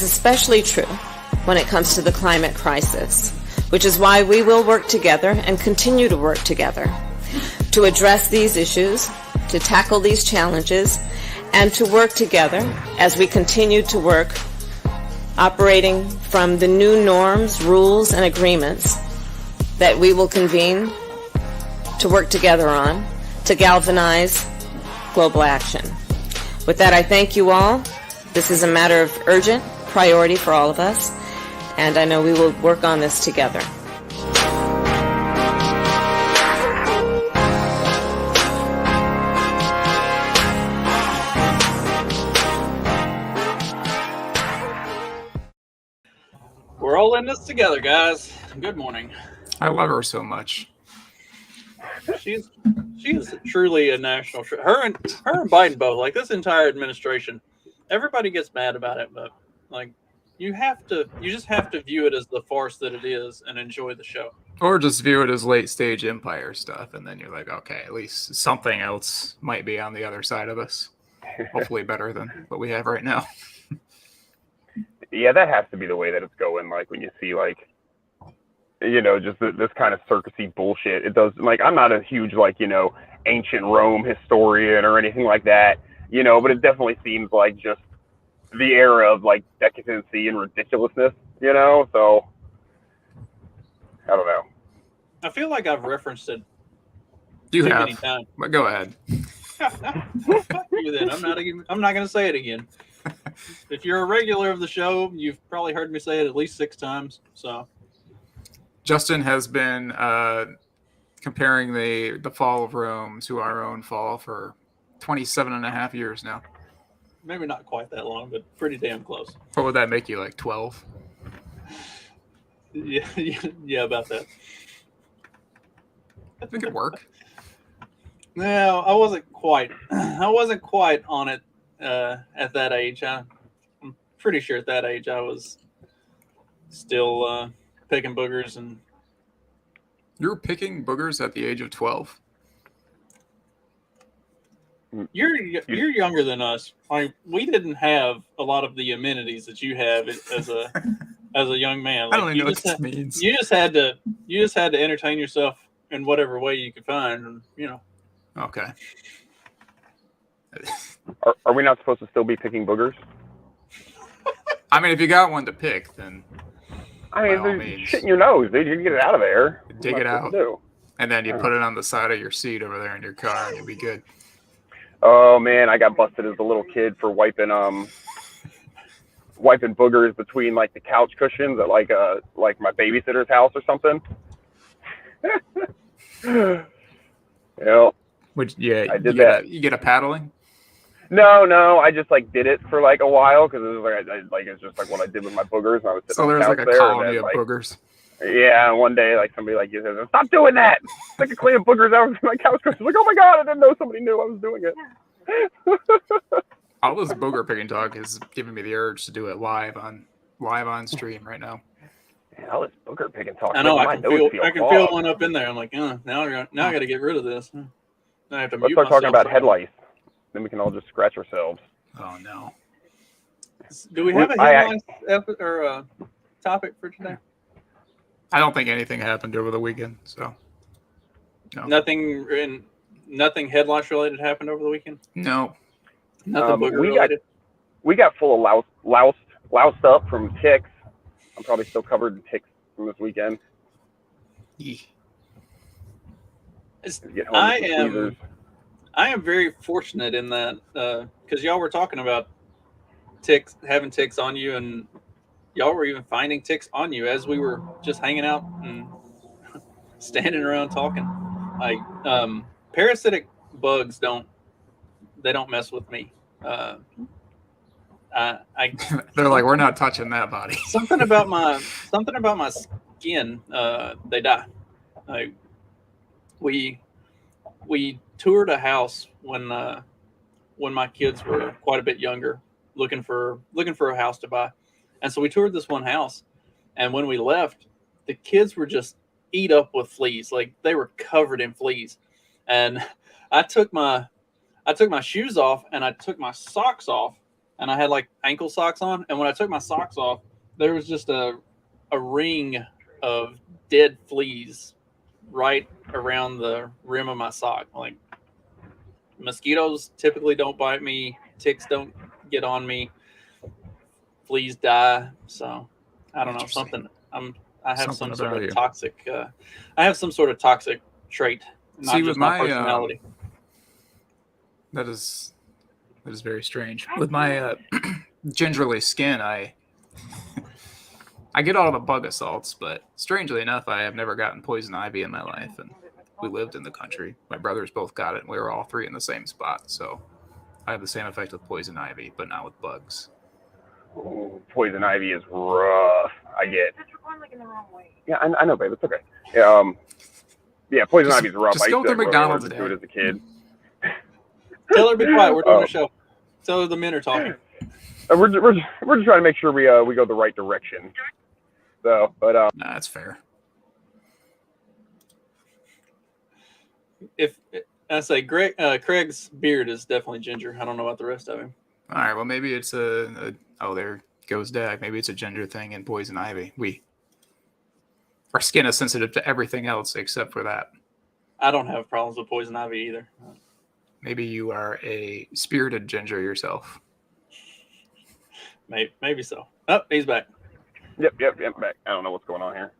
especially true when it comes to the climate crisis, which is why we will work together and continue to work together to address these issues, to tackle these challenges, and to work together as we continue to work operating from the new norms, rules, and agreements that we will convene to work together on to galvanize global action. With that, I thank you all. This is a matter of urgent priority for all of us, and I know we will work on this together. We're all in this together, guys. Good morning. I love her so much. She is truly a national. Her and Biden both. Like this entire administration, everybody gets mad about it, but like you just have to view it as the farce that it is and enjoy the show. Or just view it as late stage empire stuff, and then you're like, okay, at least something else might be on the other side of this. Hopefully better than what we have right now. Yeah, that has to be the way that it's going. Like when you see like, you know, just this kind of circusy bullshit. It does, like, I'm not a huge, like, you know, ancient Rome historian or anything like that, you know, but it definitely seems like just the era of like decadency and ridiculousness, you know. So I don't know. I feel like I've referenced it You too have, many times. but go ahead. Fuck you then. I'm not going to say it again. If you're a regular of the show, you've probably heard me say it at least 6 times. So Justin has been comparing the fall of Rome to our own fall for 27 and a half years now. maybe not quite that long, but pretty damn close. What would that make you, like 12? Yeah, about that. It could work. No, I wasn't quite on it at that age. I'm pretty sure at that age I was still picking boogers. And you were picking boogers at the age of 12? You're younger than us. Like, we didn't have a lot of the amenities that you have as a young man. Like, I don't even know what this means. You just had to entertain yourself in whatever way you could find, and Okay. Are we not supposed to still be picking boogers? I mean, if you got one to pick, then I mean, there's shit in your nose, dude. You can get it out of there. Dig it out, and then you put it on the side of your seat over there in your car, and you'll be good. Oh man, I got busted as a little kid for wiping boogers between like the couch cushions at like my babysitter's house or something. Yeah. I did that. You get a paddling? No, I just like did it for like a while because it was like it's just like what I did with my boogers. And I was so there's like a colony of boogers. Yeah, and one day like somebody like says, "Stop doing that! It's like a clean boogers out of my couch cushions." Like, oh my god, I didn't know somebody knew I was doing it. All this booger picking talk is giving me the urge to do it live on stream right now. Man, all this booger picking talk. I know. I can feel one up in there. I'm like, now I got to get rid of this. I have to Let's start talking about head lice. Then we can all just scratch ourselves. Oh no. Do we have a head lice topic for today? I don't think anything happened over the weekend, so no. Nothing head lice related happened over the weekend? No. Nothing booger related? We got full of loused up from ticks. I'm probably still covered in ticks from this weekend. I am very fortunate in that because y'all were talking about ticks, having ticks on you, and y'all were even finding ticks on you as we were just hanging out and standing around talking. Like parasitic bugs don't mess with me. They're like, we're not touching that body. something about my skin. They die. Like we toured a house when my kids were quite a bit younger, looking for a house to buy. And so we toured this one house, and when we left, the kids were just eat up with fleas. Like, they were covered in fleas. And I took my shoes off and I took my socks off, and I had like ankle socks on. And when I took my socks off, there was just a ring of dead fleas right around the rim of my sock. Like, mosquitoes typically don't bite me, ticks don't get on me, fleas die. So I don't know, Interesting. I have Something some sort about of you. toxic. I have some sort of toxic trait, not See, just with my my personality. that is very strange. With my gingerly skin, I get all the bug assaults, but strangely enough, I have never gotten poison ivy in my life, and we lived in the country. My brothers both got it, and we were all three in the same spot, so I have the same effect with poison ivy, but not with bugs. Ooh, poison ivy is rough. I get. You're going like in the wrong way. Yeah, I know, babe. It's okay. Yeah, poison ivy is rough. Just I go used to to like, really McDonald's, allergic to it as a kid. Tell her to be quiet. We're doing a show. Tell her the men are talking. We're just trying to make sure we go the right direction. So, but Nah, that's fair. If I say Craig's beard is definitely ginger. I don't know about the rest of him. All right, well, maybe it's oh, there goes Dak. Maybe it's a ginger thing and poison ivy. Our skin is sensitive to everything else except for that. I don't have problems with poison ivy either. Maybe you are a spirited ginger yourself. Maybe so. Oh, he's back. Yep, back. I don't know what's going on here.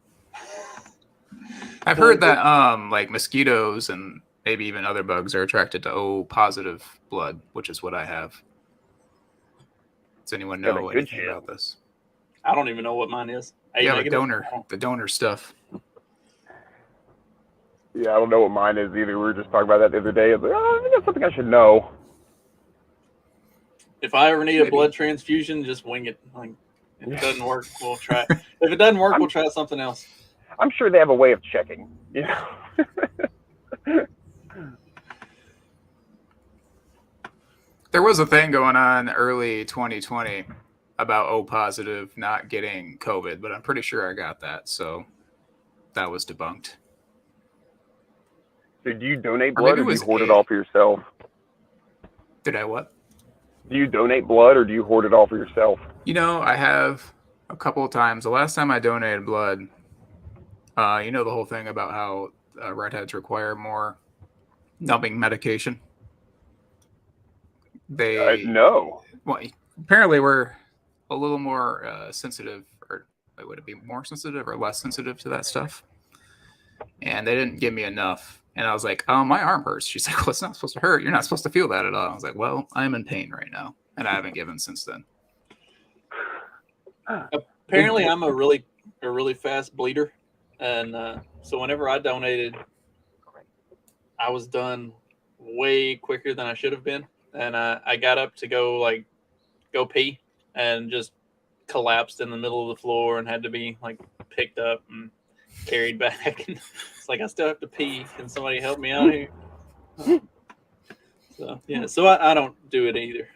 I've heard that like mosquitoes and maybe even other bugs are attracted to O positive blood, which is what I have. Does anyone Yeah, know but good anything shit. about this? I don't even know what mine is. A Yeah, negative? the donor stuff. Yeah, I don't know what mine is either. We were just talking about that the other day. I was like, I think that's something I should know. If I ever need Maybe. a blood transfusion, just wing it. Like, if it doesn't work, we'll try. If it doesn't work, we'll try something else. I'm sure they have a way of checking. You know? There was a thing going on early 2020 about O positive not getting COVID, but I'm pretty sure I got that, so that was debunked. So do you donate Or blood maybe or it do you was hoard it A. all for yourself? Did I what? Do you donate blood or do you hoard it all for yourself? You know, I have a couple of times. The last time I donated blood, you know the whole thing about how redheads require more numbing medication. No. Well, apparently we're a little more sensitive, or would it be more sensitive or less sensitive to that stuff? And they didn't give me enough. And I was like, oh, my arm hurts. She's like, well, it's not supposed to hurt. You're not supposed to feel that at all. I was like, well, I'm in pain right now. And I haven't given since then. Apparently, I'm a really fast bleeder. And so whenever I donated, I was done way quicker than I should have been. And I got up to go pee and just collapsed in the middle of the floor and had to be like picked up and carried back. And it's like, I still have to pee. Can somebody help me out here? So yeah, so I don't do it either.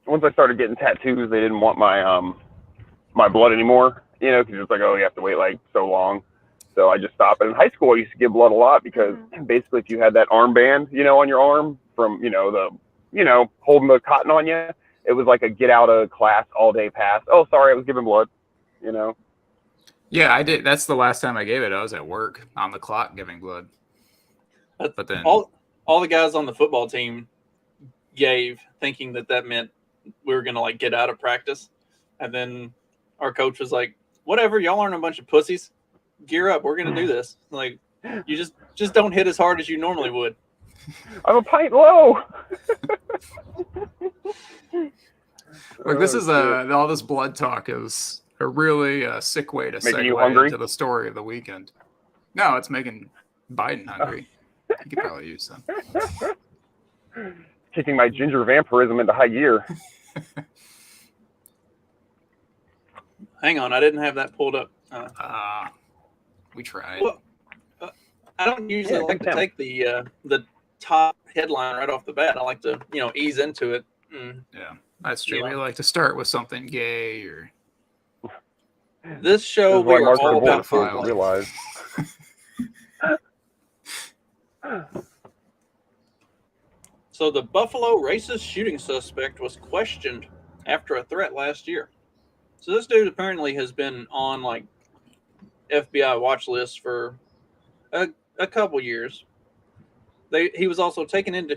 Once I started getting tattoos, they didn't want my blood anymore. You know, because it's like, oh, you have to wait like so long. So I just stopped. And in high school, I used to give blood a lot because basically, if you had that armband, you know, on your arm from holding the cotton on you, it was like a get out of class all day pass. Oh, sorry, I was giving blood. You know. Yeah, I did. That's the last time I gave it. I was at work on the clock giving blood. But then all the guys on the football team gave, thinking that meant we were gonna like get out of practice, and then our coach was like, "Whatever, y'all aren't a bunch of pussies. Gear up, we're gonna do this. Like, you just don't hit as hard as you normally would." I'm a pint low. Look, this is all this blood talk is a really sick way to Making you segue hungry? into the story of the weekend. No, it's making Biden hungry. You could probably use some. Kicking my ginger vampirism into high gear. Hang on, I didn't have that pulled up. We tried. Well, I don't usually like to take the top headline right off the bat. I like to ease into it. Yeah, that's true. Yeah. We like to start with something gay or. This show This is why we are Mark all Revere about file. doesn't realize. So the Buffalo racist shooting suspect was questioned after a threat last year. So this dude apparently has been on like FBI watch list for a couple years. He was also taken into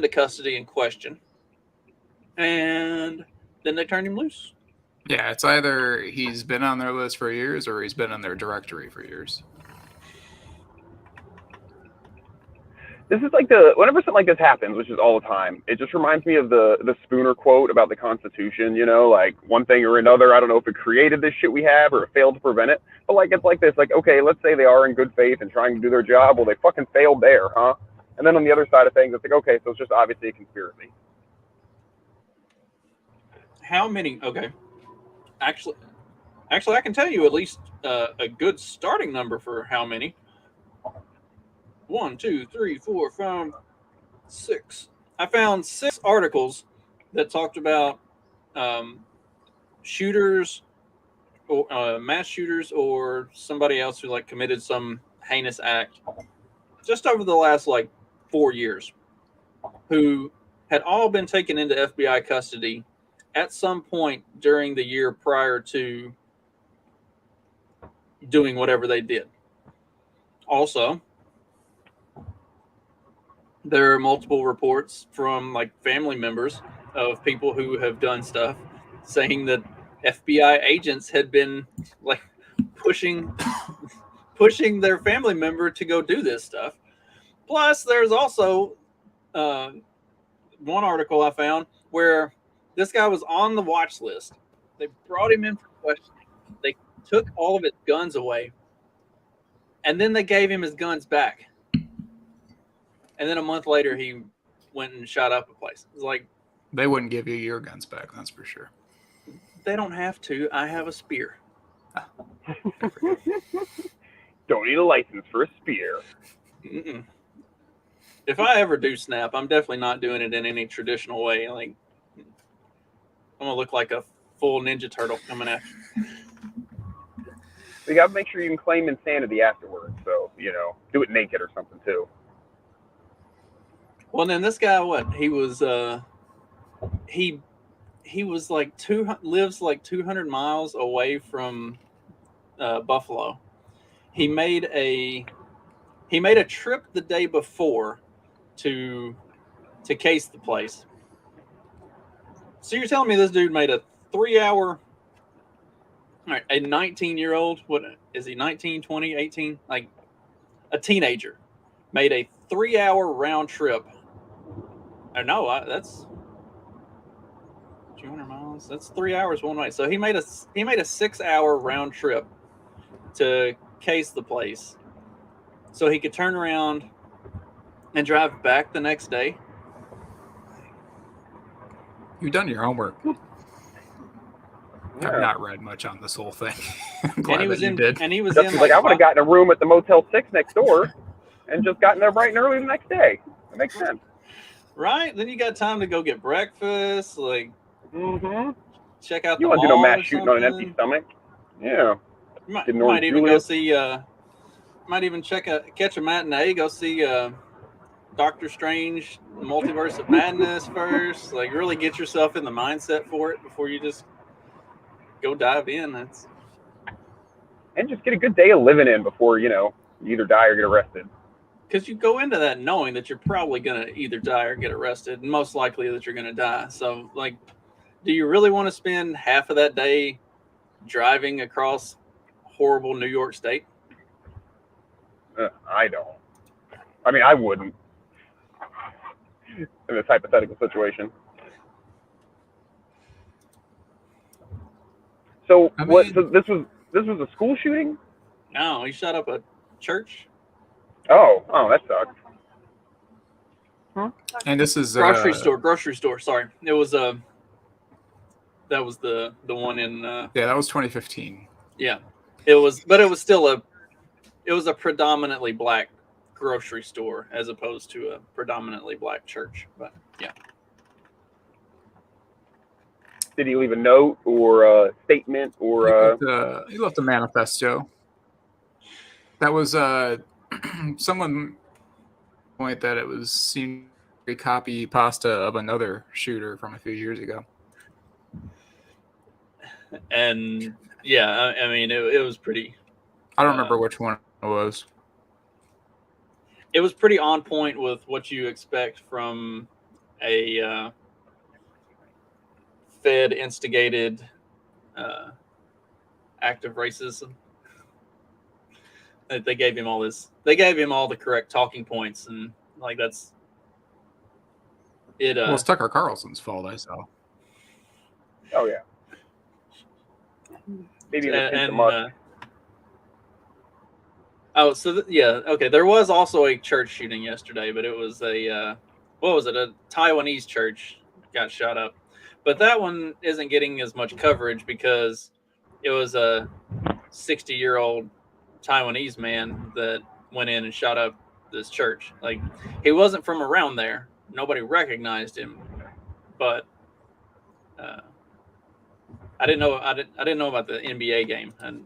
custody and questioned, and then they turned him loose. Yeah, it's either he's been on their list for years or he's been on their directory for years. This is like whenever something like this happens, which is all the time, it just reminds me of the Spooner quote about the Constitution, you know, like one thing or another. I don't know if it created this shit we have or it failed to prevent it, but like it's like this, like, okay, let's say they are in good faith and trying to do their job. Well, they fucking failed there, huh? And then on the other side of things, it's like, okay, so it's just obviously a conspiracy. How many? Okay, actually, I can tell you at least a good starting number for how many. 1, 2, 3, 4, 5, 6. I found 6 articles that talked about shooters, or mass shooters, or somebody else who like committed some heinous act just over the last like 4 years, who had all been taken into FBI custody at some point during the year prior to doing whatever they did. Also, there are multiple reports from like family members of people who have done stuff saying that FBI agents had been like pushing their family member to go do this stuff. Plus, there's also one article I found where this guy was on the watch list. They brought him in for questioning. They took all of his guns away, and then they gave him his guns back. And then a month later, he went and shot up a place. It's like, they wouldn't give you your guns back, that's for sure. They don't have to. I have a spear. Don't need a license for a spear. Mm-mm. If I ever do snap, I'm definitely not doing it in any traditional way. Like, I'm gonna look like a full Ninja Turtle coming at you. You gotta make sure you can claim insanity afterwards. So, you know, do it naked or something too. Well, then this guy, he was he was like lives like 200 miles away from Buffalo. He made a trip the day before to case the place. So you're telling me this dude made a 3-hour, all right, a 19-year-old, what is he, 19, 20, 18, like a teenager, made a 3-hour round trip. Or no, that's 200 miles. That's 3 hours one way. So he made a 6-hour round trip to case the place, so he could turn around and drive back the next day. You've done your homework. Yeah. I've not read much on this whole thing. And he was in. And he was Just in. like I would have gotten a room at the Motel 6 next door, and just gotten there bright and early the next day. That makes sense. Right? Then you got time to go get breakfast, like check out the You mall. want to do no mass or shooting on an something. empty stomach? Yeah. You might Get North even go Julius. see. Might even catch a matinee. Go see Doctor Strange, Multiverse of Madness first. Like really get yourself in the mindset for it before you just go dive in. And just get a good day of living in before, you know, you either die or get arrested. Because you go into that knowing that you're probably going to either die or get arrested, and most likely that you're going to die. So, like, do you really want to spend half of that day driving across horrible New York State? I don't. I mean, I wouldn't in this hypothetical situation. So, So this was a school shooting? No, he shot up a church. Oh, that sucks. And this is Grocery store. Sorry, it was that was the one in. Yeah, that was 2015. Yeah, it was, but it was still a predominantly black grocery store as opposed to a predominantly black church. But yeah. Did he leave a note or a statement or He left a manifesto. That was someone point that it was seen copy pasta of another shooter from a few years ago. And yeah, I mean, it was pretty. I don't remember which one it was. It was pretty on point with what you expect from a Fed instigated act of racism. They gave him all this. They gave him all the correct talking points, and like that's it. Well, it's Tucker Carlson's fault, I saw. Oh yeah. Maybe oh, so yeah, okay. There was also a church shooting yesterday, but it was a what was it? A Taiwanese church got shot up, but that one isn't getting as much coverage because it was a 60-year-old Taiwanese man that went in and shot up this church. Like, he wasn't from around there. Nobody recognized him, but I didn't know about the NBA game, and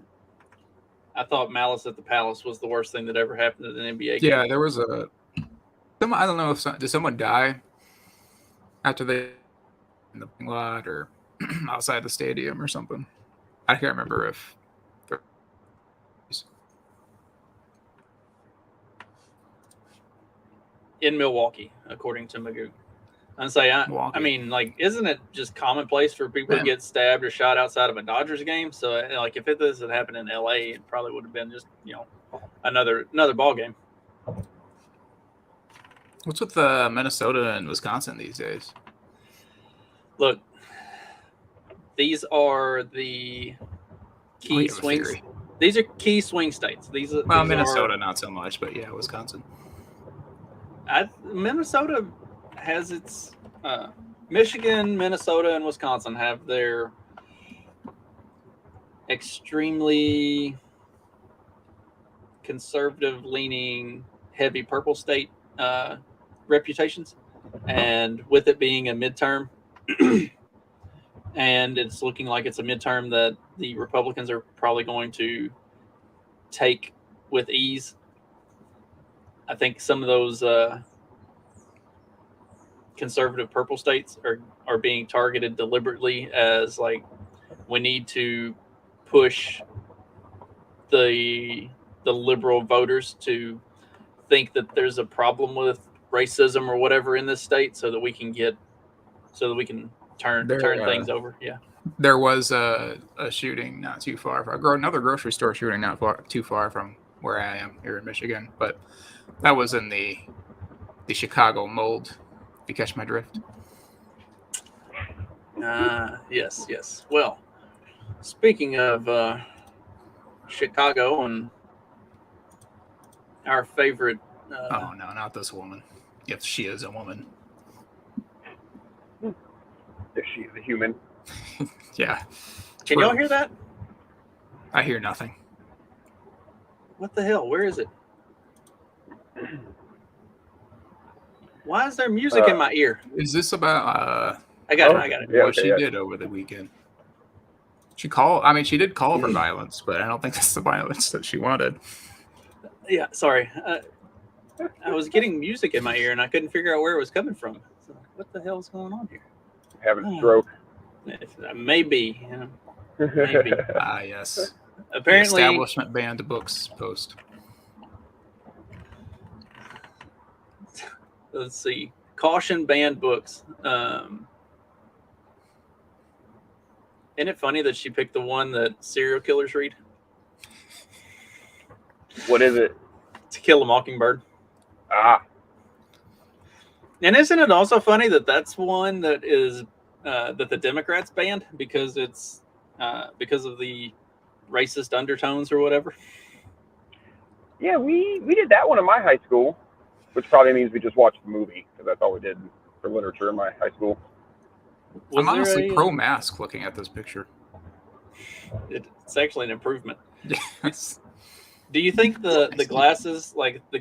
I thought Malice at the Palace was the worst thing that ever happened at an NBA game. Yeah, there was I don't know if did someone die after they in the parking lot or outside the stadium or something. I can't remember if. In Milwaukee, according to Magoo. And say, I mean, like, isn't it just commonplace for people to get stabbed or shot outside of a Dodgers game? So, like, if this had happened in LA, it probably would have been just, another ball game. What's with Minnesota and Wisconsin these days? Look, these are the key swings. These are key swing states. These Minnesota not so much, but yeah, Wisconsin. Minnesota has its Michigan, Minnesota, and Wisconsin have their extremely conservative-leaning, heavy purple state reputations, and with it being a midterm, and it's looking like it's a midterm that the Republicans are probably going to take with ease. I think some of those conservative purple states are being targeted deliberately as, like, we need to push the liberal voters to think that there's a problem with racism or whatever in this state, so that we can turn things over. Yeah. There was a shooting not too far from another grocery store shooting not too far from where I am here in Michigan, but that was in the Chicago mold, if you catch my drift. Yes. Well, speaking of Chicago and our favorite... oh, no, not this woman. If she is a woman. If she is a human. Yeah. Can y'all hear that? I hear nothing. What the hell? Where is it? Why is there music in my ear? Is this about I got it. Yeah, what she did over the weekend? She did call for violence, but I don't think that's the violence that she wanted. Yeah, sorry. I was getting music in my ear and I couldn't figure out where it was coming from. So what the hell is going on here? Having a stroke. Maybe. Maybe. Yes. Apparently, the establishment banned books post. Let's see. Caution banned books. Isn't it funny that she picked the one that serial killers read? What is it? To Kill a Mockingbird. Ah. And isn't it also funny that that's one that is that the Democrats banned because it's because of the racist undertones or whatever? Yeah, we did that one in my high school, which probably means we just watched the movie, because that's all we did for literature in my high school. I'm honestly pro-mask looking at this picture. It's actually an improvement. Yes. Do you think the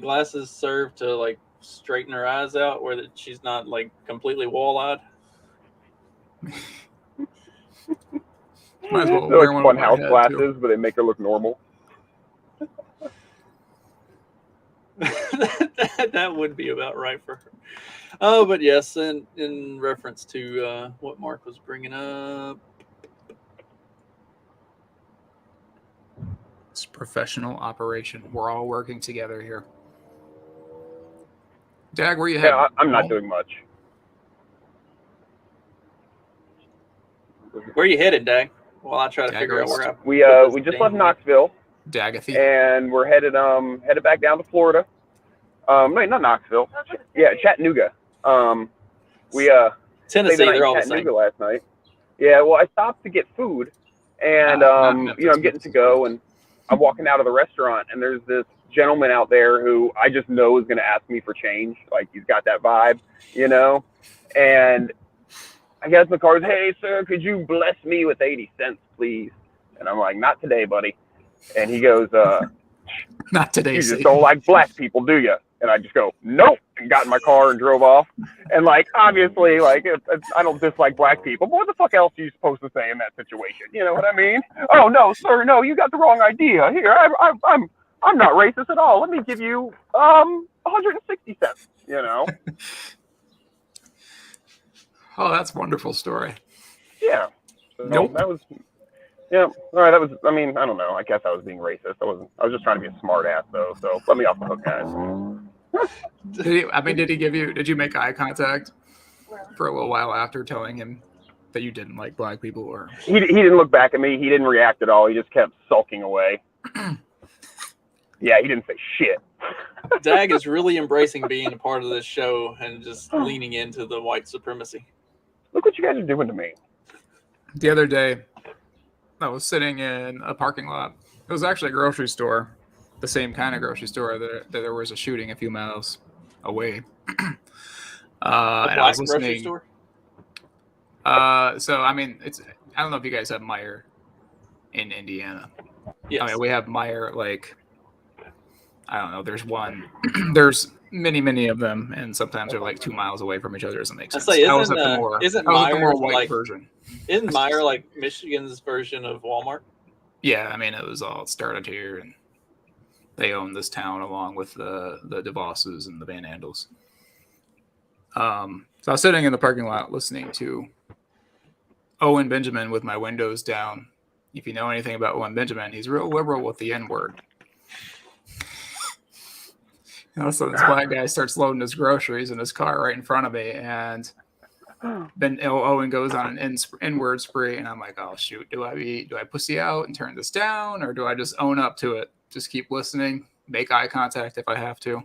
glasses serve to, like, straighten her eyes out where that she's not, like, completely wall-eyed? Might as well They're wear like one funhouse too. glasses, but they make her look normal. That would be about right for her. Oh, but yes, in reference to what Mark was bringing up. It's professional operation. We're all working together here. Dag, where you heading? Yeah, I'm not Home? doing much. Where you headed, Dag? Well, I try to Dag figure out goes- where I. We just left Knoxville, Dagathy. and we're headed back down to Florida. No, not Knoxville. Yeah, Chattanooga. We Tennessee, stayed the night they're in all the same. Chattanooga last night. Yeah, well, I stopped to get food, and I'm getting to go, and I'm walking out of the restaurant, and there's this gentleman out there who I just know is going to ask me for change. Like, he's got that vibe, and I get in the car, hey, sir, could you bless me with 80 cents, please? And I'm like, not today, buddy. And he goes, Not today, you just Satan. don't like black people, do you? And I just go, nope, and got in my car and drove off. And, like, obviously, like, I don't dislike black people, but what the fuck else are you supposed to say in that situation? You know what I mean? Oh, no, sir, no, you got the wrong idea. Here, I'm not racist at all. Let me give you 160 cents, Oh, that's a wonderful story. Yeah. So Nope. That was, yeah. All right. That was, I mean, I don't know. I guess I was being racist. I was just trying to be a smart ass, though. So let me off the hook, guys. Did you make eye contact for a little while after telling him that you didn't like black people? Or He didn't look back at me. He didn't react at all. He just kept sulking away. Yeah, he didn't say shit. Dag is really embracing being a part of this show and just leaning into the white supremacy. Look what you guys are doing to me. the other day, I was sitting in a parking lot. It was actually a grocery store, the same kind of grocery store that there was a shooting a few miles away. And I was Black grocery listening. store? So I mean, I don't know if you guys have Meijer in Indiana. Yes. I mean, we have Meijer, like, I don't know. There's one. There's many of them, and sometimes they're like 2 miles away from each other. Doesn't make sense. Say, I was at the isn't more Meijer white like version. Isn't Meijer like Michigan's version of Walmart? Yeah, I mean, it was all started here, and they own this town along with the DeVosses and the Van Andels. So I was sitting in the parking lot listening to Owen Benjamin with my windows down. If you know anything about Owen Benjamin, he's real liberal with the N-word. So this black guy starts loading his groceries in his car right in front of me, and then Owen goes on an N-word spree, and I'm like, oh shoot, do I pussy out and turn this down, or do I just own up to it? Just keep listening, make eye contact if I have to.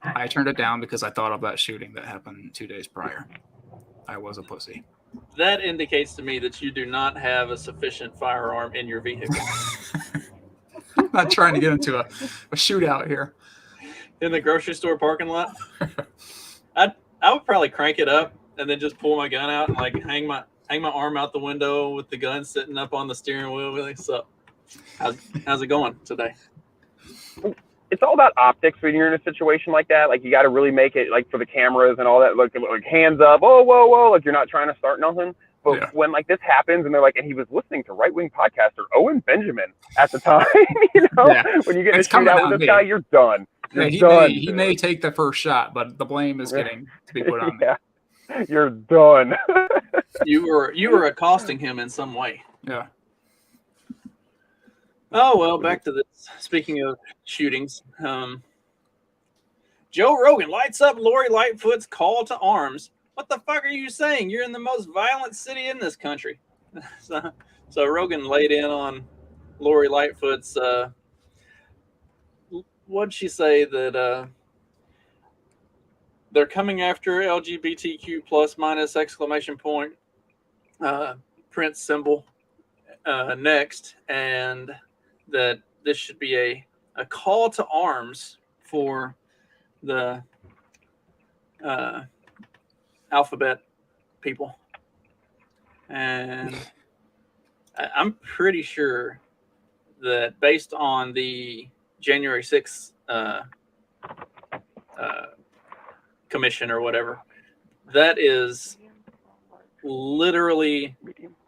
I turned it down because I thought of that shooting that happened 2 days prior. I was a pussy. That indicates to me that you do not have a sufficient firearm in your vehicle. I'm not trying to get into a shootout here. In the grocery store parking lot? I would probably crank it up and then just pull my gun out and like hang my arm out the window with the gun sitting up on the steering wheel. Like, sup? How's it going today? It's all about optics when you're in a situation like that. Like, you got to really make it, like, for the cameras and all that, like hands up, oh, whoa, like you're not trying to start nothing. But yeah. When like this happens and they're like, and he was listening to right-wing podcaster Owen Benjamin at the time, Yeah. When you get It's to shoot coming out on with this me. guy, you're done. You're Yeah, done. he may take the first shot, but the blame is getting to be put on me. Yeah, you're done. You were accosting him in some way. Yeah. Oh, well, back to this. Speaking of shootings, Joe Rogan lights up Lori Lightfoot's call to arms. What the fuck are you saying? You're in the most violent city in this country. So Rogan laid in on Lori Lightfoot's, what'd she say? That they're coming after LGBTQ plus minus exclamation point, print symbol next, and that this should be a call to arms for the alphabet people. And I'm pretty sure that based on the January 6th commission or whatever, that is literally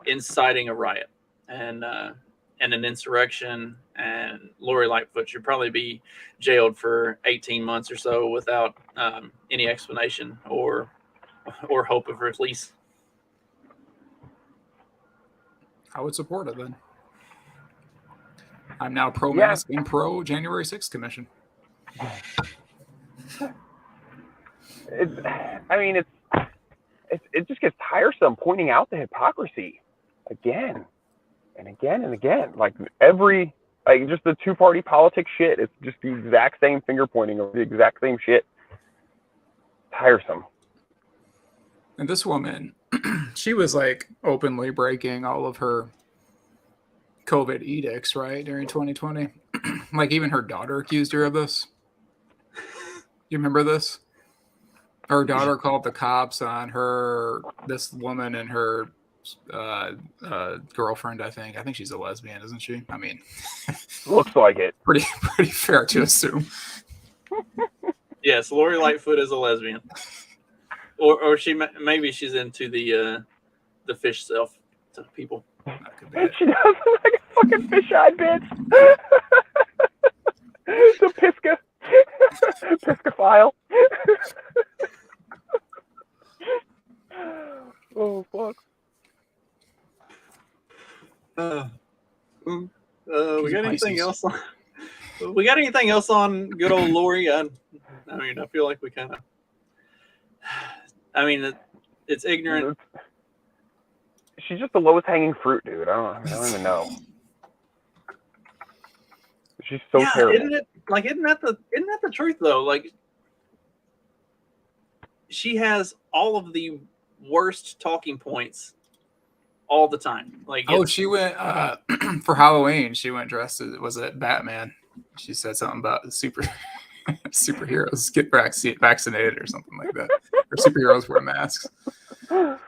inciting a riot and an insurrection and and Lori Lightfoot should probably be jailed for 18 months or so without any explanation or hope of release. I would support it then. I'm now pro-mask and pro January 6th commission. It just gets tiresome pointing out the hypocrisy again and again and again. Like just the two-party politics shit. It's just the exact same finger pointing of the exact same shit. Tiresome. And this woman, she was like openly breaking all of her COVID edicts, right, during 2020. Like even her daughter accused her of this. You remember this? Her daughter called the cops on this woman and her girlfriend, I think. I think she's a lesbian, isn't she? I mean, looks like it. Pretty fair to assume. Yes, Lori Lightfoot is a lesbian. Or maybe she's into the fish self to people. She does like a fucking fish-eyed bitch. The Piscophile. Oh fuck. We got anything else on? We got anything else on good old Lori? I mean, I feel like we kind of. I mean, it's ignorant. She's just the lowest hanging fruit, dude. I don't even know. She's so terrible. Isn't that the truth though? Like, she has all of the worst talking points all the time. Like, she went for Halloween. She went dressed as Batman. She said something about superheroes get vaccinated or something like that, or superheroes wear masks.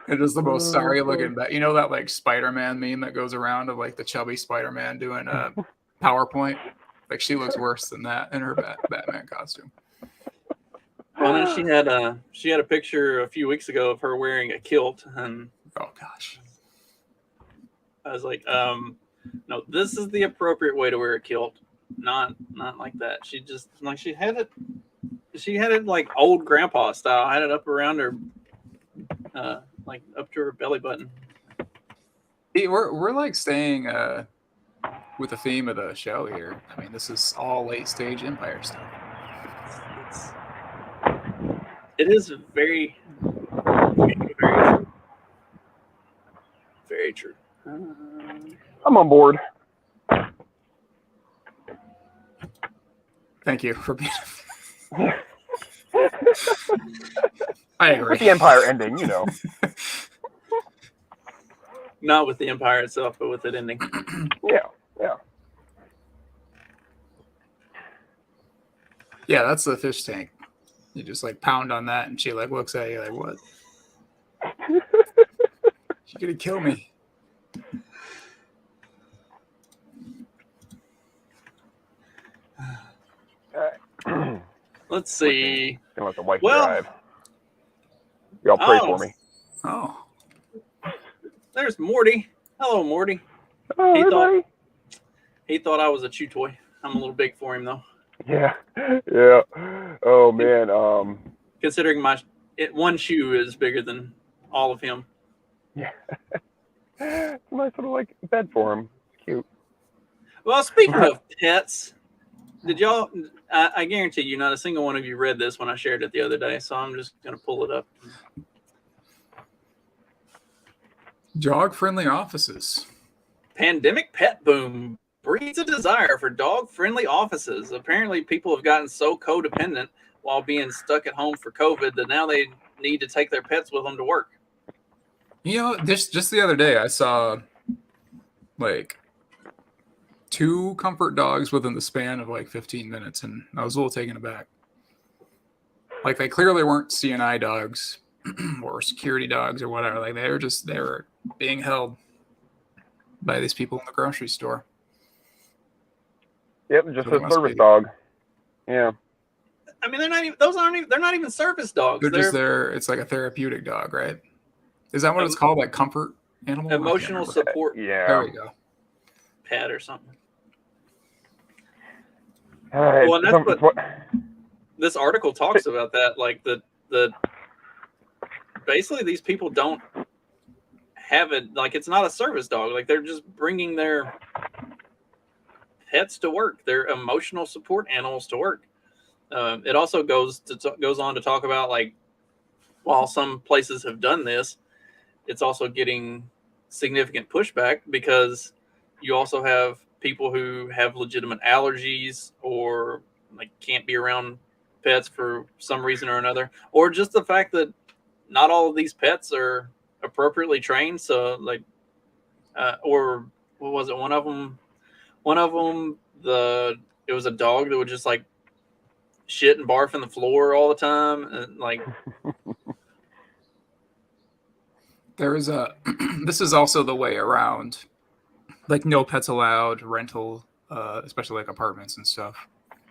It is the most sorry looking you know that like Spider-Man meme that goes around of like the chubby Spider-Man doing a PowerPoint. Like she looks worse than that in her Batman costume. Well, then she had a picture a few weeks ago of her wearing a kilt, and oh gosh, I was like, no, this is the appropriate way to wear a kilt, not like that. She just like she had it like old grandpa style. Had it up around her, like up to her belly button. We're like staying with the theme of the show here. I mean, this is all late stage Empire stuff. It is very, very true. Very true. I'm on board. Thank you for being. I agree. With the Empire ending, you know. Not with the Empire itself, but with it ending. Yeah. Yeah, that's the fish tank. You just like pound on that, and she like looks at you like, "What? She's gonna kill me." Let's see. Gonna let the wife drive. Y'all pray for me. Oh, there's Morty. Hello, Morty. Oh, He thought I was a chew toy. I'm a little big for him though. Yeah. Oh man. Considering one shoe is bigger than all of him. Yeah. It's a nice little like bed for him. It's cute. Well, speaking of pets, did y'all? I guarantee you, not a single one of you read this when I shared it the other day. So I'm just gonna pull it up. dog-friendly offices. Pandemic pet boom breeds a desire for dog-friendly offices. Apparently, people have gotten so codependent while being stuck at home for COVID that now they need to take their pets with them to work. You know, just the other day, I saw like 2 comfort dogs within the span of like 15 minutes, and I was a little taken aback. Like they clearly weren't CNI dogs or security dogs or whatever. Like they were being held by these people in the grocery store. Yep, just a service dog. Yeah. I mean, they're not even service dogs. It's like a therapeutic dog, right? Is that what it's called? Like comfort animal? Emotional support. Yeah. There we go. Pet or something. Well, and that's what this article talks about. That like the basically these people don't have it, like it's not a service dog. Like they're just bringing their pets to work, their emotional support animals to work. It also goes on to talk about, like, while some places have done this, it's also getting significant pushback because you also have people who have legitimate allergies or like can't be around pets for some reason or another, or just the fact that not all of these pets are appropriately trained. So like, or what was it? One of them, it was a dog that would just like shit and barf in the floor all the time, and like. There is a. This is also the way around, like no pets allowed, rental, especially like apartments and stuff.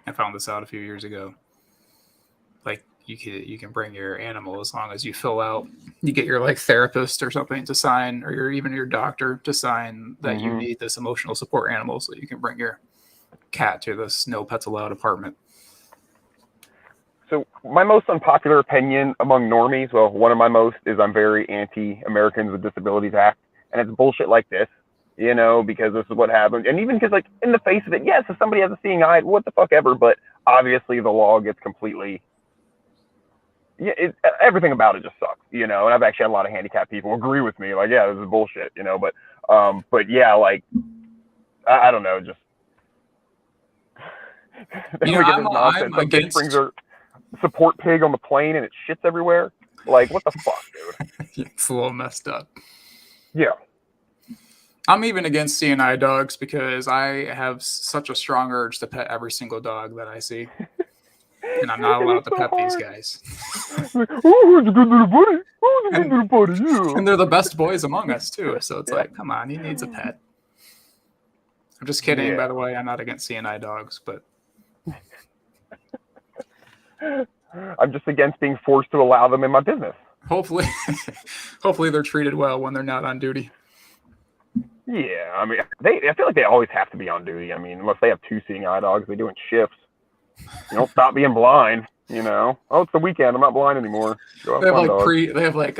I found this out a few years ago. Like you can bring your animal as long as you fill out. You get your like therapist or something to sign, or even your doctor to sign that you need this emotional support animal, so you can bring your cat to this no pets allowed apartment. So my most unpopular opinion among normies, well, one of my most, is I'm very anti-Americans with Disabilities Act, and it's bullshit like this, you know, because this is what happened. And even because, like, in the face of it, yes, if somebody has a seeing eye, what the fuck ever, but obviously the law gets completely, everything about it just sucks, you know. And I've actually had a lot of handicapped people agree with me, like, yeah, this is bullshit, you know. But yeah, like, I don't know, just. You know, I'm against. Brings their support pig on the plane and it shits everywhere. Like, what the fuck, dude? It's a little messed up. Yeah. I'm even against CNI dogs because I have such a strong urge to pet every single dog that I see. And I'm not allowed to pet these guys. Oh, it's a good little buddy. Oh, it's a good little buddy. Yeah. And they're the best boys among us, too. So it's like, come on, he needs a pet. I'm just kidding, by the way. I'm not against CNI dogs, but... I'm just against being forced to allow them in my business. Hopefully they're treated well when they're not on duty. Yeah, I mean, I feel like they always have to be on duty. I mean, unless they have 2 seeing eye dogs, they do in shifts. You don't stop being blind, you know. Oh, it's the weekend. I'm not blind anymore. They have like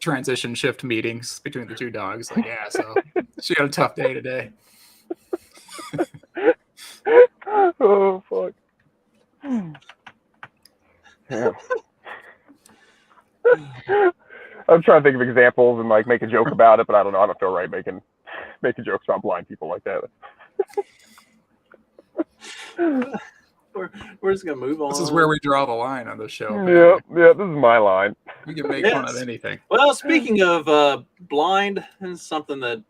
transition shift meetings between the 2 dogs. Like, yeah, so she had a tough day today. Oh fuck. Yeah. I'm trying to think of examples and like make a joke about it, but I don't know. I don't feel right making jokes about blind people like that. We're just gonna move on. This is where we draw the line on the show. Yeah, this is my line. We can make fun of anything. Well, speaking of blind, it's something that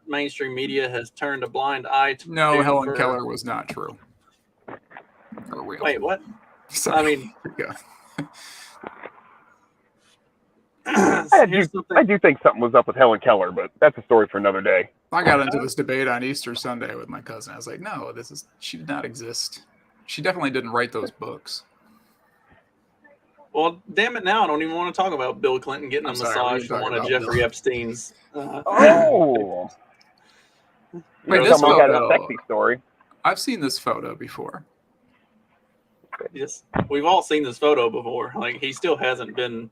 mainstream media has turned a blind eye to. No, Helen Keller was not true. Or real. Wait, what? Sorry. I mean, I do think something was up with Helen Keller, but that's a story for another day. I got into this debate on Easter Sunday with my cousin. I was like, no, she did not exist. She definitely didn't write those books. Well, damn it, now I don't even want to talk about Bill Clinton getting a massage from one of Jeffrey Epstein's. Oh! Wait, this photo, a sexy story. I've seen this photo before. Yes, we've all seen this photo before. Like, he still hasn't been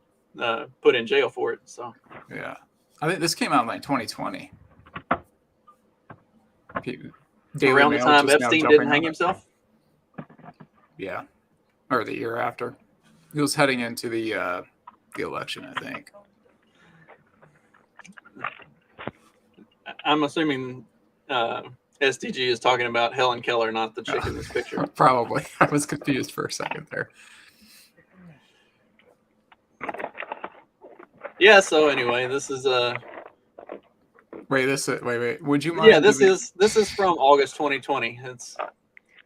put in jail for it. So yeah, I think this came out in like 2020. Around the time Epstein didn't hang himself. Yeah, or the year after. He was heading into the election, I think. I'm assuming STG is talking about Helen Keller, not the chick in this picture. Probably. I was confused for a second there. Yeah, so anyway, this is Wait. Would you mind? Yeah, this is from August 2020. It's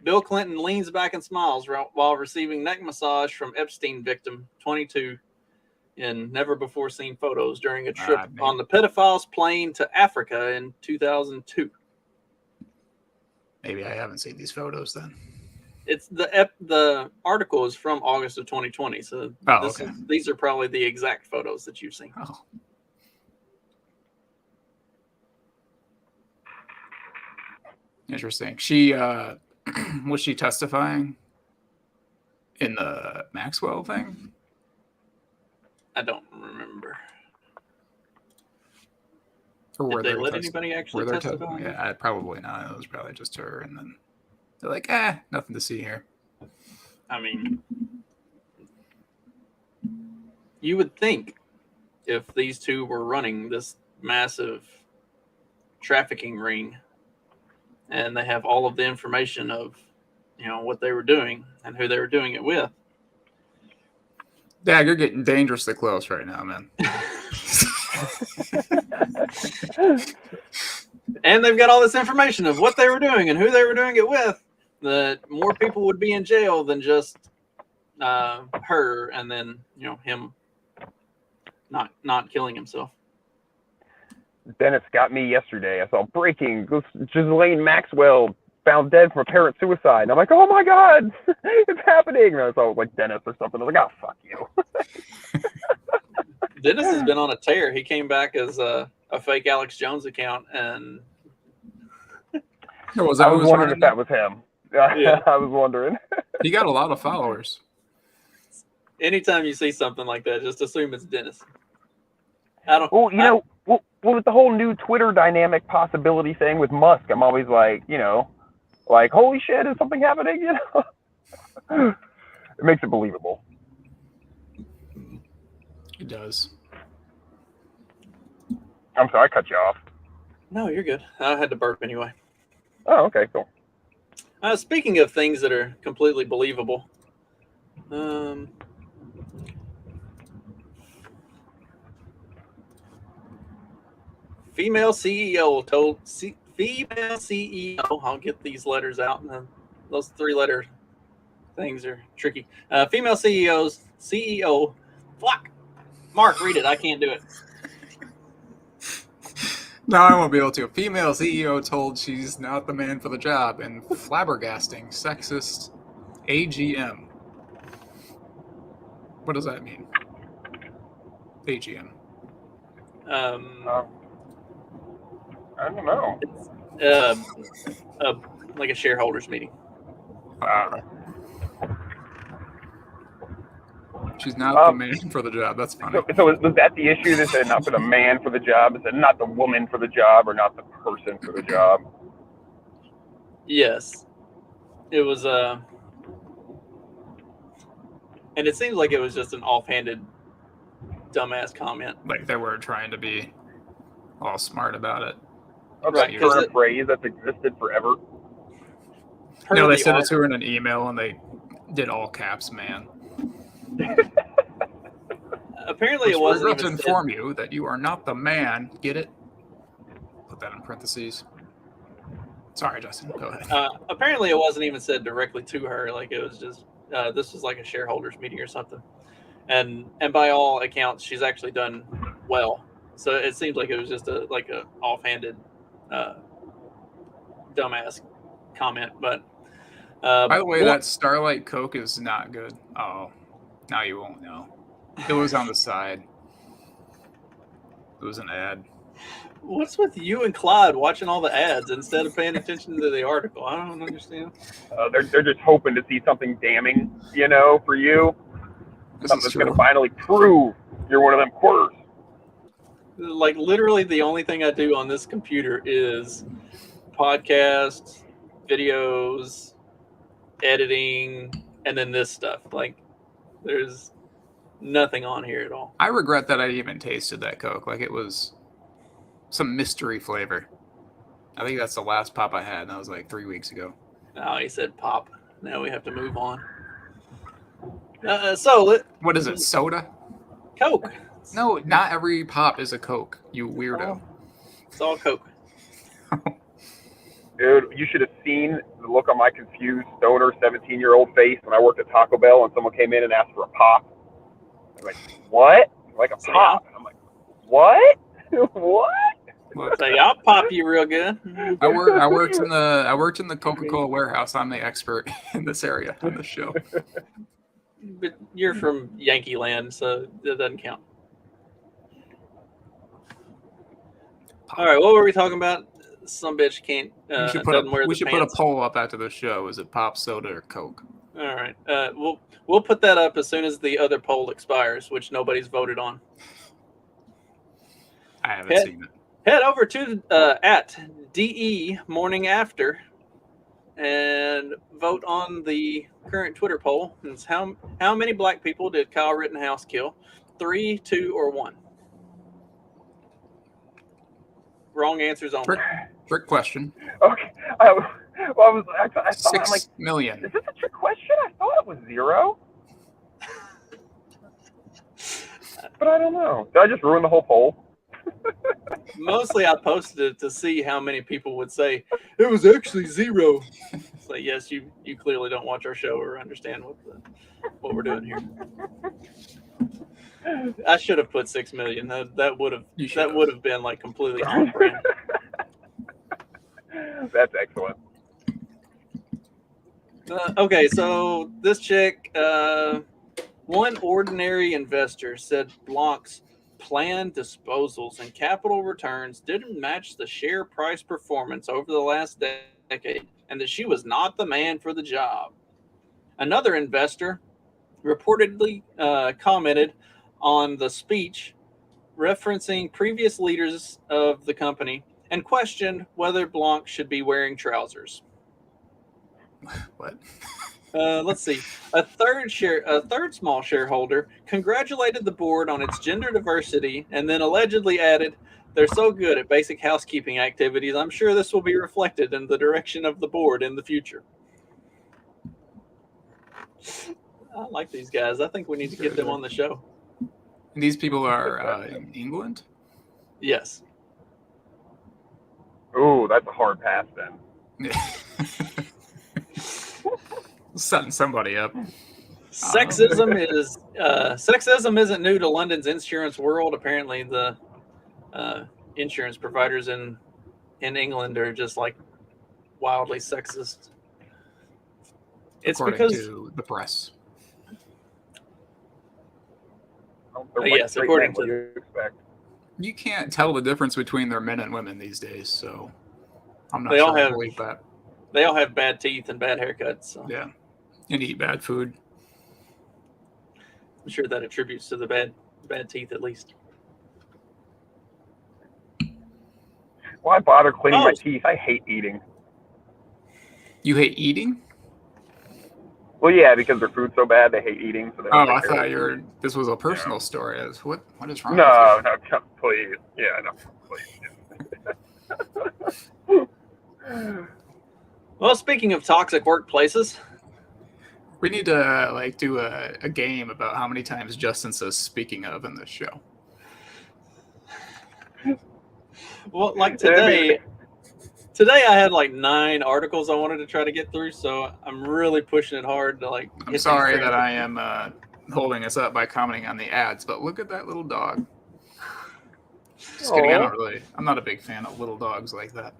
Bill Clinton leans back and smiles while receiving neck massage from Epstein victim 22 in never-before-seen photos during a trip on the pedophile's plane to Africa in 2002. Maybe I haven't seen these photos then. It's the article is from August of 2020, so these are probably the exact photos that you've seen. Oh. Interesting. She Was she testifying in the Maxwell thing? I don't remember. Or Did they let anybody actually testify? Yeah, probably not. It was probably just her. And then they're like, nothing to see here. I mean, you would think if these two were running this massive trafficking ring and they have all of the information of, what they were doing and who they were doing it with. Dad, you're getting dangerously close right now, man. And they've got all this information of what they were doing and who they were doing it with, that more people would be in jail than just her, and then him not killing himself. Dennis got me yesterday. I saw breaking. Ghislaine Maxwell found dead from apparent suicide. And I'm like, oh my God, it's happening. And I saw like Dennis or something. I was like, oh, fuck you. Dennis has been on a tear. He came back as a fake Alex Jones account, and I was wondering if that was him. Yeah. I was wondering. He got a lot of followers. Anytime you see something like that, just assume it's Dennis. I don't. Well, with the whole new Twitter dynamic possibility thing with Musk, I'm always like, like, holy shit, is something happening? It makes it believable. It does. I'm sorry, I cut you off. No, you're good. I had to burp anyway. Oh, okay, cool. Speaking of things that are completely believable, female CEO, I'll get these letters out, and those 3-letter things are tricky. Female CEO, fuck. Mark, read it. I can't do it. No, I won't be able to. Female CEO told she's not the man for the job, and flabbergasting sexist AGM. What does that mean? AGM. I don't know. Like a shareholders meeting. She's not the man for the job. That's funny. So was that the issue? They said not for the man for the job. They said not the woman for the job, or not the person for the job. Yes, it was. And it seems like it was just an offhanded, dumbass comment. Like they were trying to be all smart about it. Right, turn a phrase that's existed forever. No, they sent it to her in an email, and they did all caps, man. Apparently, it wasn't even to inform you that you are not the man. Get it? Put that in parentheses. Sorry, Justin. Go ahead. Apparently, it wasn't even said directly to her. Like it was just this was like a shareholders meeting or something. And by all accounts, she's actually done well. So it seems like it was just a offhanded, dumbass comment. But by the way, that Starlight Coke is not good. Oh, now you won't know. It was on the side. It was an ad. What's with you and Clyde watching all the ads instead of paying attention to the article? I don't understand. They're just hoping to see something damning, for you. Something that's going to finally prove you're one of them quarters. Like literally the only thing I do on this computer is podcasts, videos, editing, and then this stuff. Like there's nothing on here at all. I regret that I even tasted that Coke. Like it was some mystery flavor. I think that's the last pop I had, and that was like 3 weeks ago. Oh, he said pop. Now we have to move on. What is it, soda? Coke. No, not every pop is a Coke, you weirdo. It's all Coke. Dude, you should have seen the look on my confused stoner 17-year-old face when I worked at Taco Bell and someone came in and asked for a pop. I'm like, what? Like a pop? I'm like, what? What? Say, I'll pop you real good. I worked in the Coca-Cola warehouse. I'm the expert in this area on this show. But you're from Yankee Land, so that doesn't count. All right, what were we talking about? some bitch can't doesn't wear the we should pants. put a poll up after the show. Is it pop, soda, or Coke? All right. We'll put that up as soon as the other poll expires, which nobody's voted on. I haven't seen it. Head over to at DE Morning After and vote on the current Twitter poll. It's how many black people did Kyle Rittenhouse kill? 3, 2, or 1? Wrong answers only. Trick question. Okay. I thought, 6 I'm like, million. is this a trick question? I thought it was 0. But I don't know. Did I just ruin the whole poll? Mostly I posted it to see how many people would say it was actually 0. It's like, yes, you clearly don't watch our show or understand what we're doing here. I should have put 6 million. That would have been like completely on brand. That's excellent. Okay, so this chick, one ordinary investor said Blanc's planned disposals and capital returns didn't match the share price performance over the last decade, and that she was not the man for the job. Another investor reportedly commented on the speech, referencing previous leaders of the company, and questioned whether Blanc should be wearing trousers. What? Let's see. A third small shareholder congratulated the board on its gender diversity, and then allegedly added, "They're so good at basic housekeeping activities. I'm sure this will be reflected in the direction of the board in the future." I like these guys. I think we need to get them on the show. These people are in England? Yes. Ooh, that's a hard pass then. Setting somebody up. Sexism isn't new to London's insurance world. Apparently, the insurance providers in England are just like wildly sexist. It's According because to the press. Yes, according to you expect. You can't tell the difference between their men and women these days, so I'm not They all sure I have- believe that. they all have bad teeth and bad haircuts. So Yeah. And eat bad food. I'm sure that attributes to the bad teeth at least. Why bother cleaning my Oh. teeth? I hate eating. You hate eating? Well, yeah, because their food's so bad, they hate eating. So they don't Oh, I take care thought of it. this was a personal story. What is wrong No, with no, come, please. Yeah, no, please. Well, speaking of toxic workplaces, We need to do a game about how many times Justin says "speaking of" in this show. well, like today I had like 9 articles I wanted to try to get through, so I'm really pushing it hard to like. I'm sorry that I am holding us up by commenting on the ads, but look at that little dog. Just kidding. I'm not a big fan of little dogs like that.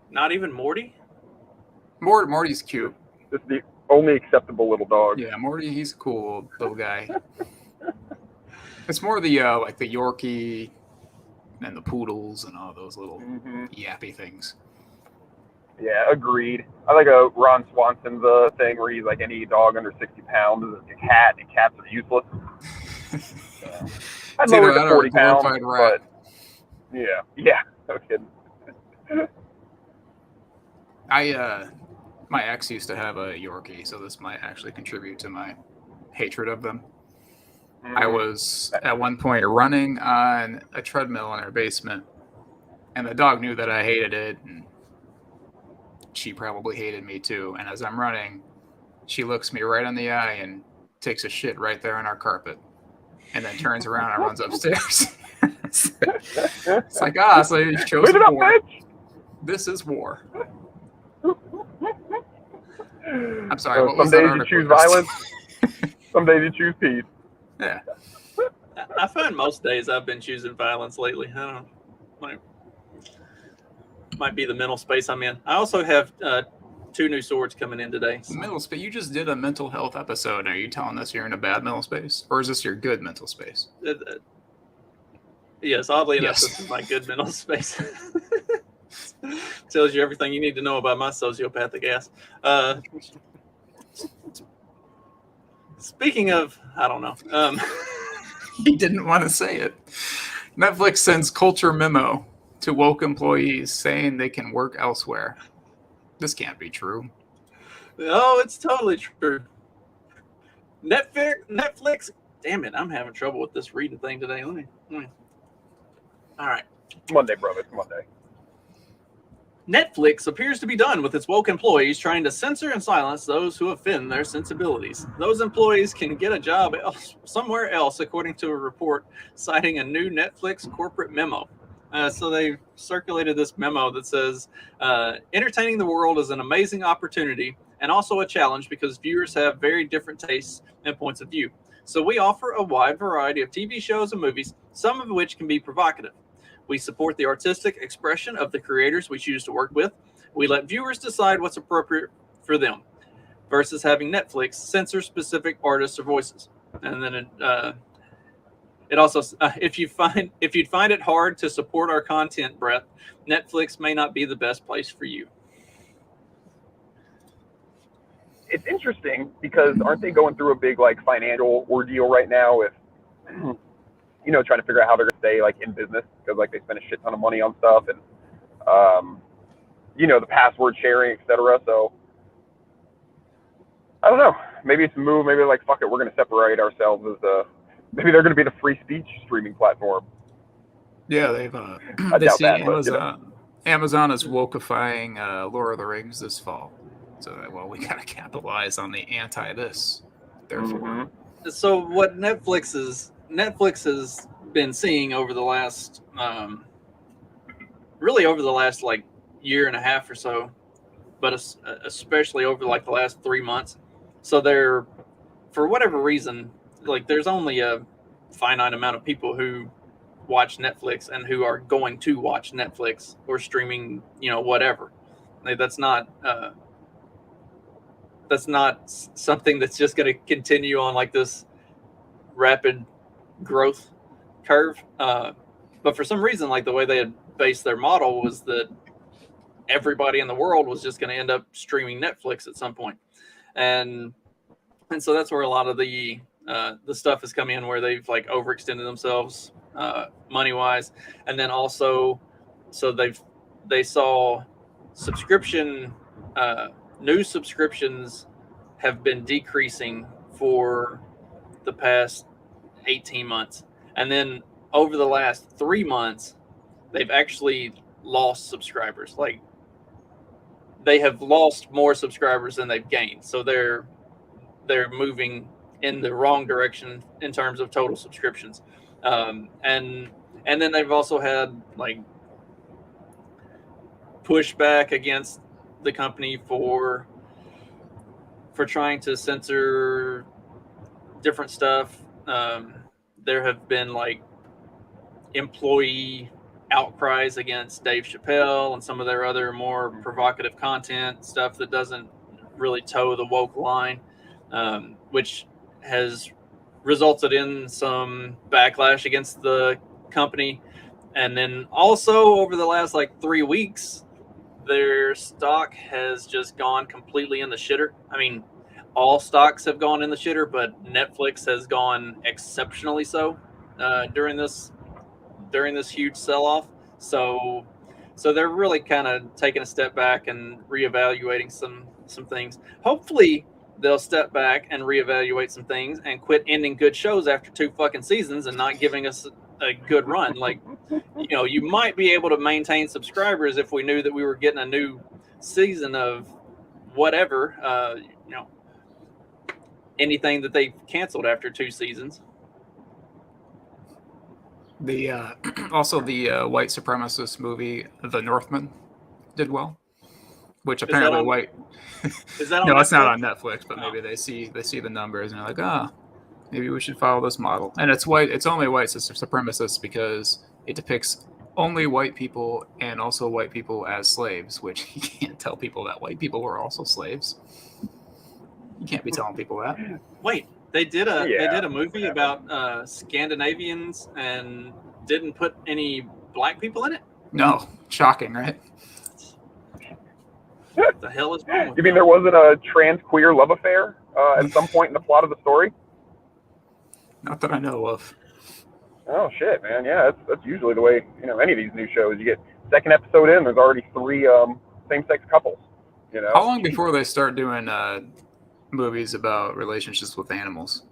Not even Morty. Morty's cute. It's the only acceptable little dog. Yeah, Morty, he's a cool little guy. It's more the like the Yorkie and the poodles and all those little yappy things. Yeah, agreed. I like Ron Swanson's thing where he's like, any dog under 60 pounds is a cat, and cats are useless. I'd lower it to 40 pounds, but yeah, no kidding. My ex used to have a Yorkie, so this might actually contribute to my hatred of them. I was at one point running on a treadmill in our basement, and the dog knew that I hated it, and she probably hated me too. And as I'm running, she looks me right in the eye and takes a shit right there on our carpet, and then turns around and runs upstairs. It's like, so you chose war. This is war. I'm sorry. What was some that days you article? choose violence. Some days you choose peace. Yeah. I find most days I've been choosing violence lately. I don't know. Might be the mental space I'm in. I also have 2 new swords coming in today. So. Mental space. You just did a mental health episode. Are you telling us you're in a bad mental space, or is this your good mental space? Yes, oddly enough, Yes. this is my good mental space. Tells you everything you need to know about my sociopathic ass. Speaking of, I don't know. He didn't want to say it. Netflix sends culture memo to woke employees saying they can work elsewhere. This can't be true. Oh, it's totally true. Netflix. Damn it, I'm having trouble with this reading thing today. Let me. All right. Monday, brother. It's Monday. Netflix appears to be done with its woke employees trying to censor and silence those who offend their sensibilities. Those employees can get a job somewhere else, according to a report citing a new Netflix corporate memo. So they circulated this memo that says, entertaining the world is an amazing opportunity and also a challenge because viewers have very different tastes and points of view. So we offer a wide variety of TV shows and movies, some of which can be provocative. We support the artistic expression of the creators we choose to work with. We let viewers decide what's appropriate for them versus having Netflix censor specific artists or voices. And then it also, if you'd find it hard to support our content breadth, Netflix may not be the best place for you. It's interesting because aren't they going through a big like financial ordeal right now with, you know, trying to figure out how they're going to stay like in business because like they spend a shit ton of money on stuff and, you know, the password sharing, etc. So I don't know. Maybe it's a move. Maybe they're like, fuck it, we're going to separate ourselves as maybe they're going to be the free speech streaming platform. Yeah, they've I they doubt see that, but, Amazon. Amazon is wokeifying Lord of the Rings this fall. So well, we gotta capitalize on the anti this. Therefore, So what Netflix has been seeing over the last, really over the last like year and a half or so, but especially over like the last 3 months. So they're, for whatever reason, like there's only a finite amount of people who watch Netflix and who are going to watch Netflix or streaming, you know, whatever. Like, that's not something that's just going to continue on like this rapid growth curve. But for some reason, like the way they had based their model was that everybody in the world was just going to end up streaming Netflix at some point. And so that's where a lot of the stuff has come in, where they've like overextended themselves money wise. And then also, so they saw subscription, new subscriptions have been decreasing for the past 18 months. And then over the last 3 months, they've actually lost subscribers. Like, they have lost more subscribers than they've gained. So they're moving in the wrong direction in terms of total subscriptions. And then they've also had like pushback against the company for trying to censor different stuff. There have been like employee outcries against Dave Chappelle and some of their other more provocative content, stuff that doesn't really toe the woke line, which has resulted in some backlash against the company. And then also over the last like 3 weeks, their stock has just gone completely in the shitter. I mean, all stocks have gone in the shitter, but Netflix has gone exceptionally so during this huge sell-off. So they're really kind of taking a step back and reevaluating some things. Hopefully they'll step back and reevaluate some things and quit ending good shows after 2 fucking seasons and not giving us a good run. Like, you know, you might be able to maintain subscribers if we knew that we were getting a new season of whatever, you know, anything that they canceled after 2 seasons. the also the white supremacist movie The Northman did well, which apparently white. Is that on no, Netflix? it's not on Netflix, but maybe they see the numbers and they're like, maybe we should follow this model. And it's white. It's only white supremacists because it depicts only white people and also white people as slaves, which you can't tell people that white people were also slaves. You can't be telling people that. Wait, they did a movie about Scandinavians and didn't put any black people in it. No, shocking, right? What the hell is wrong with You mean them? there wasn't a trans queer love affair at some point in the plot of the story? Not that I know of. Oh shit, man! Yeah, that's usually the way any of these new shows. You get second episode in, there's already 3 same-sex couples. How long before they start doing movies about relationships with animals?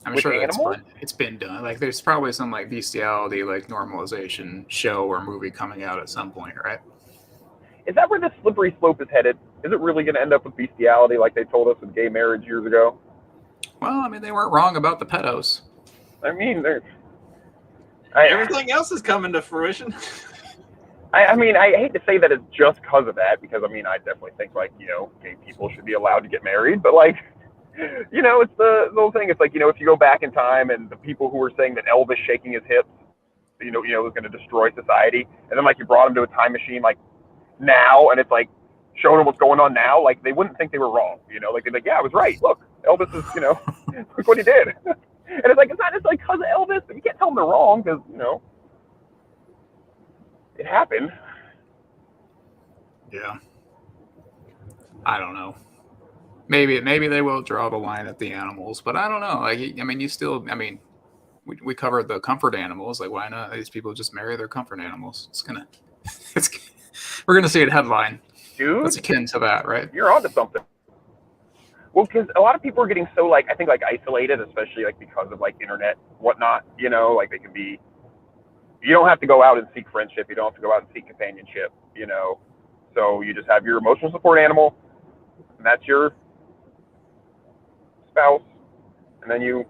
I'm With sure animals? it's been done. Like, there's probably some like bestiality, like normalization show or movie coming out at some point, right? Is that where this slippery slope is headed? Is it really going to end up with bestiality like they told us with gay marriage years ago? Well, I mean, they weren't wrong about the pedos. I mean, Everything else is coming to fruition. I mean, I hate to say that it's just because of that, because I mean, I definitely think like gay people should be allowed to get married, but like, it's the whole thing. It's like if you go back in time and the people who were saying that Elvis shaking his hips, was going to destroy society, and then like you brought him to a time machine like now, and it's like showing them what's going on now, like they wouldn't think they were wrong, like they're like, yeah, I was right. Look, Elvis is, look what he did. And it's like, it's not just like because of Elvis, but you can't tell them they're wrong because, it happened. Yeah. I don't know. Maybe they will draw the line at the animals, but I don't know. Like, I mean, we covered the comfort animals. Like, why not? These people just marry their comfort animals. We're gonna see a headline. Dude, that's akin to that, right? You're onto something. Well, because a lot of people are getting so like, I think like isolated, especially like because of like internet, whatnot. Like they can be. You don't have to go out and seek friendship. You don't have to go out and seek companionship. So you just have your emotional support animal, and that's your spouse, and then you.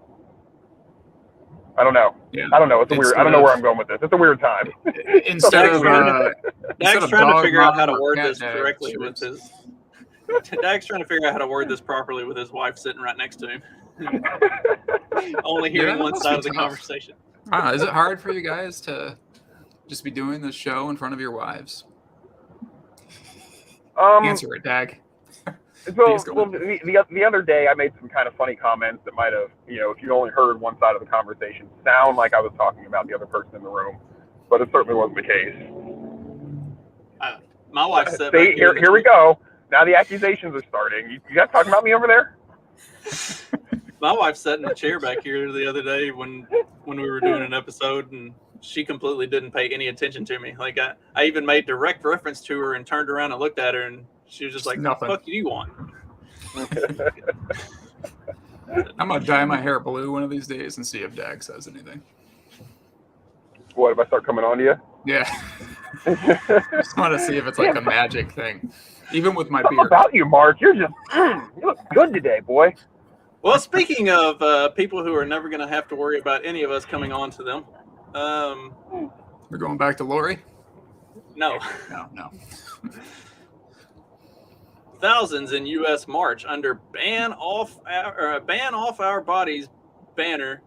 I don't know. Yeah. I don't know. It's a weird. I don't know where I'm going with this. It's a weird time. Instead of Dak's trying to figure out how to mom or word cat this dad, correctly with his. Dak's trying to figure out how to word this properly with his wife sitting right next to him. Only hearing one side of the conversation. Is it hard for you guys to just be doing this show in front of your wives? Answer it, Dag. Well, the other day I made some kind of funny comments that might have, if you only heard one side of the conversation, sound like I was talking about the other person in the room, but it certainly wasn't the case. My wife said, "See, here we go. Now the accusations are starting. You guys talking about me over there?" My wife sat in a chair back here the other day when we were doing an episode, and she completely didn't pay any attention to me. Like I even made direct reference to her and turned around and looked at her, and she was just like, Nothing. "What the fuck do you want?" I'm gonna dye my hair blue one of these days and see if Dag says anything. What, if I start coming on to you? Yeah. Just want to see if it's like a magic thing. Even with my beard. How about you, Mark? You're just, you look good today, boy. Well, speaking of people who are never going to have to worry about any of us coming on to them. We're going back to Lori? No. No. Thousands in U.S. march under ban off our bodies banner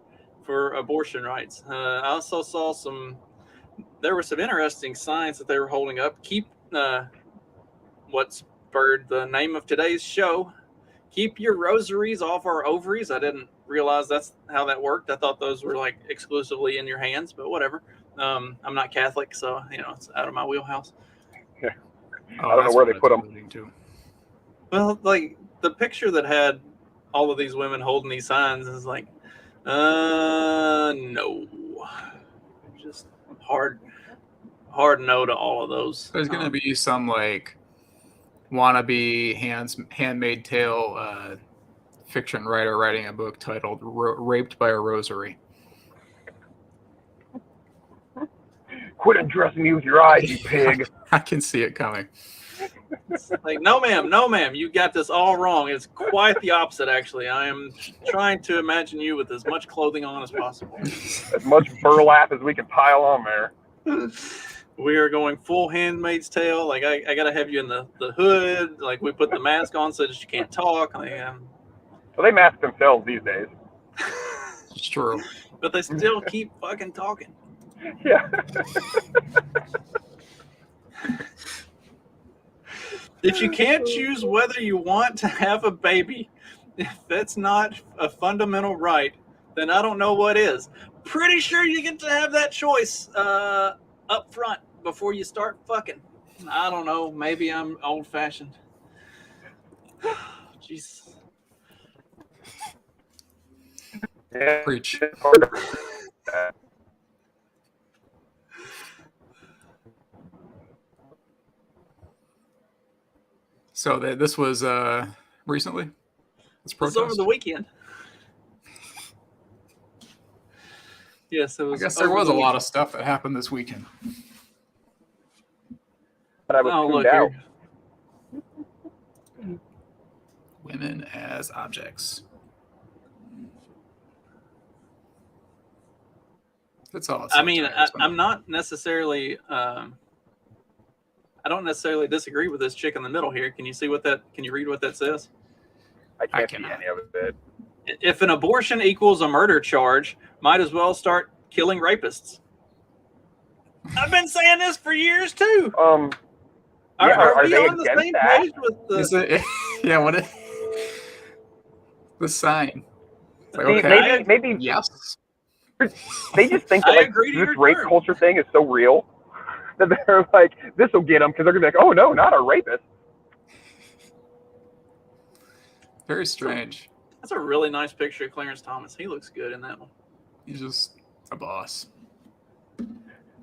for abortion rights. I also saw there were some interesting signs that they were holding up. Keep what spurred the name of today's show. Keep your rosaries off our ovaries. I didn't realize that's how that worked. I thought those were like exclusively in your hands, but whatever. I'm not Catholic, so it's out of my wheelhouse. Yeah. I don't know where they put them. Too. Well, like the picture that had all of these women holding these signs is like, no, just hard no to all of those. There's gonna be some like wannabe Handmaid Tale fiction writer writing a book titled "Raped by a Rosary." Quit undressing me with your eyes, you pig. I can see it coming. Like, no ma'am, you got this all wrong. It's quite the opposite, actually. I am trying to imagine you with as much clothing on as possible. As much burlap as we can pile on there. We are going full Handmaid's Tale. Like, I got to have you in the hood. Like, we put the mask on so that you can't talk. Like, Well, they mask themselves these days. It's true. But they still keep fucking talking. Yeah. If you can't choose whether you want to have a baby, if that's not a fundamental right, then I don't know what is. pretty sure you get to have that choice up front before you start fucking. I don't know. Maybe I'm old-fashioned. Jeez. Yeah, Preach. it's hard to resist that. So this was recently? This It's protest? over the weekend. Yes, it was. I guess there over was the a lot weekend. of stuff that happened this weekend. But I was Oh, tuned look out. here. Women as objects. That's all. I mean, I'm not necessarily. I don't necessarily disagree with this chick in the middle here. Can you see what that? Can you read what that says? I can't see cannot. any of it. If an abortion equals a murder charge, might as well start killing rapists. I've been saying this for years too. Yeah, Are we they on the against same that? page with the? Is it? Yeah. What? The sign. It's like, See, okay. maybe Yes. they just think that I like agree to this your rape terms. culture thing is so real that they're like, this will get them because they're gonna be like, oh no, not a rapist. Very strange. That's a really nice picture of Clarence Thomas. He looks good in that one. He's just a boss.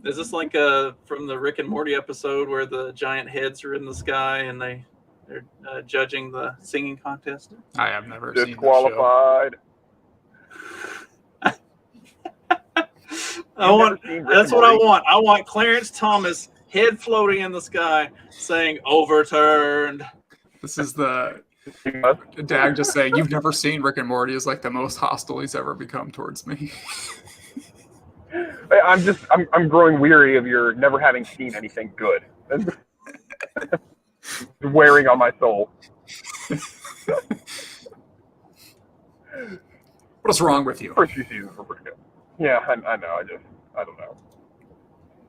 Is this like from the Rick and Morty episode where the giant heads are in the sky and they're judging the singing contest? I have never seen this show. Disqualified. That's what I want. I want Clarence Thomas head floating in the sky saying overturned. This is the Dag just saying, you've never seen Rick and Morty is like the most hostile he's ever become towards me. I'm growing weary of your never having seen anything good. Wearing on my soul. What's wrong with you? First few seasons were pretty good. Yeah, I know. I don't know.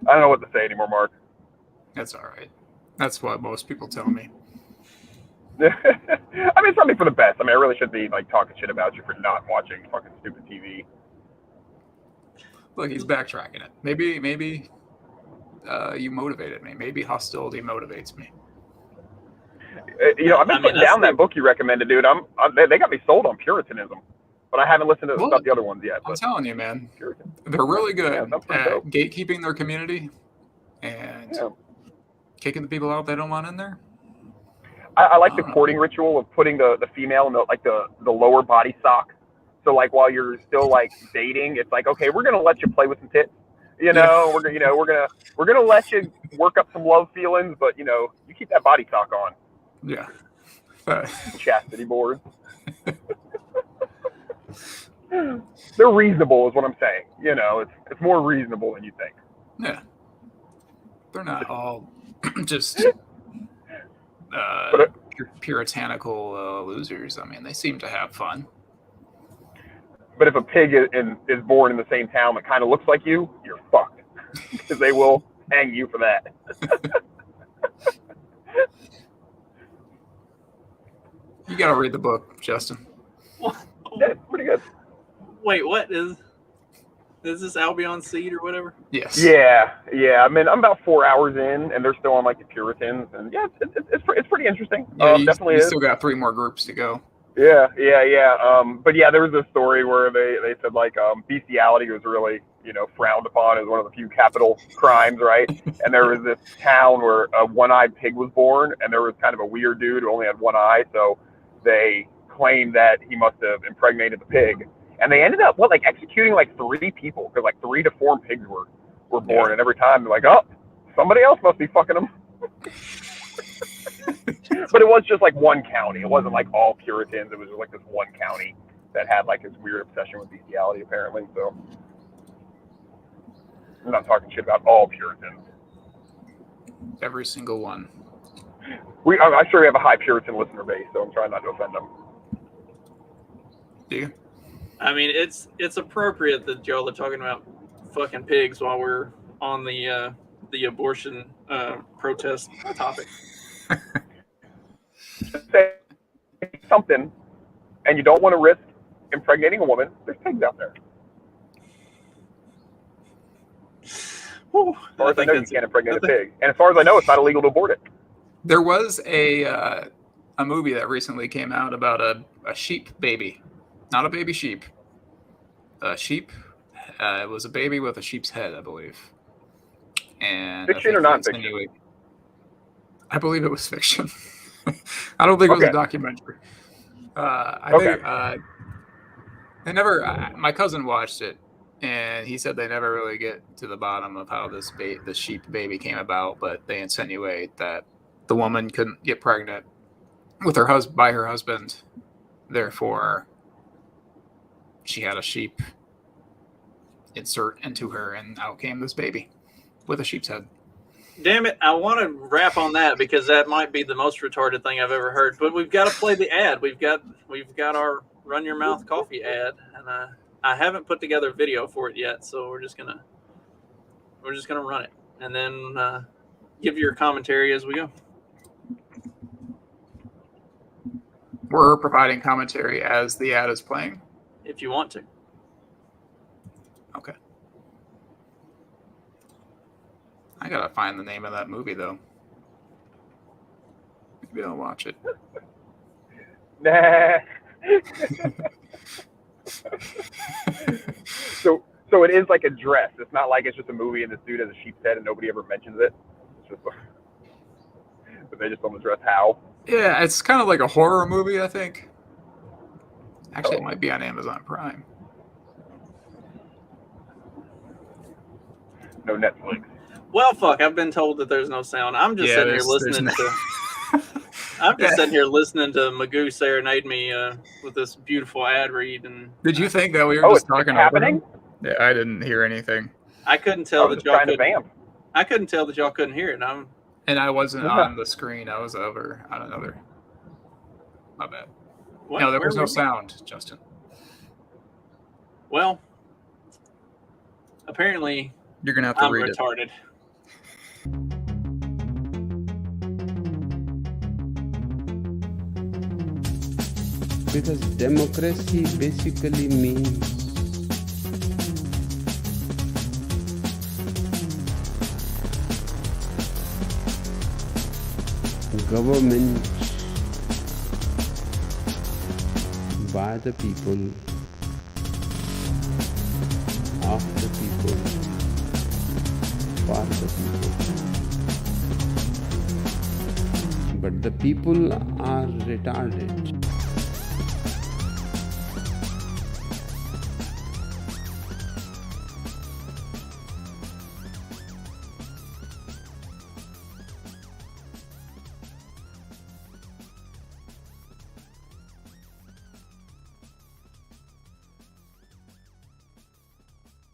I don't know what to say anymore, Mark. That's all right. That's what most people tell me. I mean, it's probably for the best. I mean, I really shouldn't be like talking shit about you for not watching fucking stupid TV. Look, he's backtracking it. Maybe you motivated me. Maybe hostility motivates me. I've been putting down that book you recommended, dude. They got me sold on Puritanism, but I haven't listened to about the other ones yet. I'm telling you, man, Puritan. they're really good Yeah, at dope. gatekeeping their community and kicking the people out they don't want in there. I like the courting ritual of putting the female in the lower body sock. So like while you're still like dating, it's like, okay, we're gonna let you play with some tits. We're gonna let you work up some love feelings, but you keep that body sock on. Yeah. Chastity boards. They're reasonable, is what I'm saying. It's more reasonable than you think. Yeah. They're not all just puritanical losers. I mean, they seem to have fun. But if a pig is born in the same town that kind of looks like you, you're fucked. Because they will hang you for that. You got to read the book, Justin. Yeah, it's pretty good. Wait, what is this Albion Seed or whatever? Yes. Yeah. I mean, I'm about 4 hours in, and they're still on like the Puritans, and yeah, it's pretty interesting. Yeah, definitely you is. Still got 3 more groups to go. Yeah. But yeah, there was this story where they said like bestiality was really frowned upon as one of the few capital crimes, right? And there was this town where a one-eyed pig was born, and there was kind of a weird dude who only had one eye, so they claimed that he must have impregnated the pig, and they ended up executing like 3 people because like 3 to 4 pigs were born, and every time they're like, oh, somebody else must be fucking them. But it was just like one county. It wasn't like all Puritans. It was just like this one county that had like this weird obsession with bestiality, apparently. So I'm not talking shit about all Puritans. Every single one. I'm sure we have a high Puritan listener base, so I'm trying not to offend them. Do you? I mean, it's appropriate that y'all are talking about fucking pigs while we're on the abortion protest topic. Say something, and you don't want to risk impregnating a woman. There's pigs out there. Whew, As far as I know, you that's can't impregnate a pig. And as far as I know, it's not illegal to abort it. There was a movie that recently came out about a sheep baby, not a baby sheep. A sheep. It was a baby with a sheep's head, I believe. And Fiction or non-fiction? I believe it was fiction. I don't think it was a documentary. I think they never. My cousin watched it, and he said they never really get to the bottom of how this the sheep baby came about, but they insinuate that the woman couldn't get pregnant with her by her husband, therefore she had a sheep insert into her, and out came this baby with a sheep's head. Damn it, I want to wrap on that because that might be the most retarded thing I've ever heard. But we've got to play the ad. We've got our Run Your Mouth Coffee ad, and I haven't put together a video for it yet, so we're just gonna run it, and then give your commentary as we go. We're providing commentary as the ad is playing, if you want to. Okay. I gotta find the name of that movie though. Maybe I'll watch it. Nah. So it is like a dress. It's not like it's just a movie and this dude has a sheep's head and nobody ever mentions it. It's just but they just don't address how. Yeah, it's kind of like a horror movie, I think. Actually, it might be on Amazon Prime. No Netflix. Well, fuck, I've been told that there's no sound. I'm just sitting here listening to... I'm just sitting here listening to Magoo serenade me with this beautiful ad read. And did you think that we were just talking happening? Yeah, I didn't hear anything. I couldn't tell that y'all couldn't. Vamp. I couldn't tell that y'all couldn't hear it. And I wasn't on the screen. I was over on another. My bad. What? No, there was no sound, Justin. Well, apparently you're gonna have to read retarded. Because democracy basically means government by the people, of the people, for the people. But the people are retarded.